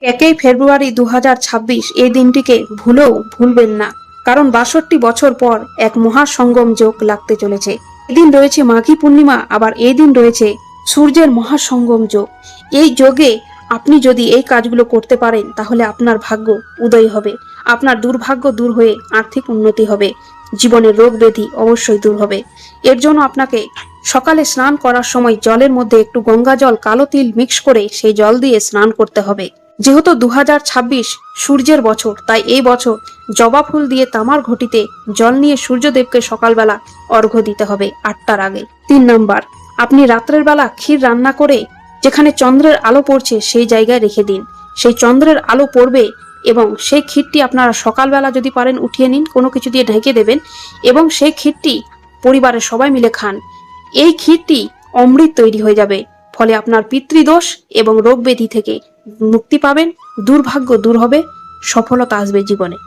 1 ফেব্রুয়ারি 2026 এই দিনটিকে ভুলেও ভুলবেন না, কারণ 62 বছর পর এক মহাসঙ্গম যোগ লাগতে চলেছে। এদিন রয়েছে মাঘী পূর্ণিমা, আবার এই দিন রয়েছে সূর্যের মহাসঙ্গম যোগ। এই যোগে আপনি যদি এই কাজগুলো করতে পারেন তাহলে আপনার ভাগ্য উদয় হবে, আপনার দুর্ভাগ্য দূর হয়ে আর্থিক উন্নতি হবে, জীবনের রোগ ব্যাধি অবশ্যই দূর হবে। এর জন্য আপনাকে সকালে স্নান করার সময় জলের মধ্যে একটু গঙ্গা জল, কালো তিল মিক্স করে সেই জল দিয়ে স্নান করতে হবে। যেহেতু 2026 সূর্যের বছর, তাই এই বছর জবা ফুল দিয়ে তামার ঘটিতে জল নিয়ে সূর্যদেবকে সকালবেলা অর্ঘ্য দিতে হবে 8টার আগে। 3 নাম্বার, আপনি রাত্রের বেলা ক্ষীর রান্না করে যেখানে চন্দ্রের আলো পড়ছে সেই জায়গায় রেখে দিন। সেই চন্দ্রের আলো পড়বে এবং সেই ক্ষীরটি আপনারা সকালবেলা যদি পারেন উঠিয়ে নিন, কোনো কিছু দিয়ে ঢেকে দেবেন এবং সেই ক্ষীরটি পরিবারের সবাই মিলে খান। এই ক্ষীরটি অমৃত তৈরি হয়ে যাবে, ফলে আপনার পিতৃদোষ এবং রোগ ব্যাধি থেকে মুক্তি পাবেন, দুর্ভাগ্য দূর হবে, সফলতা আসবে জীবনে।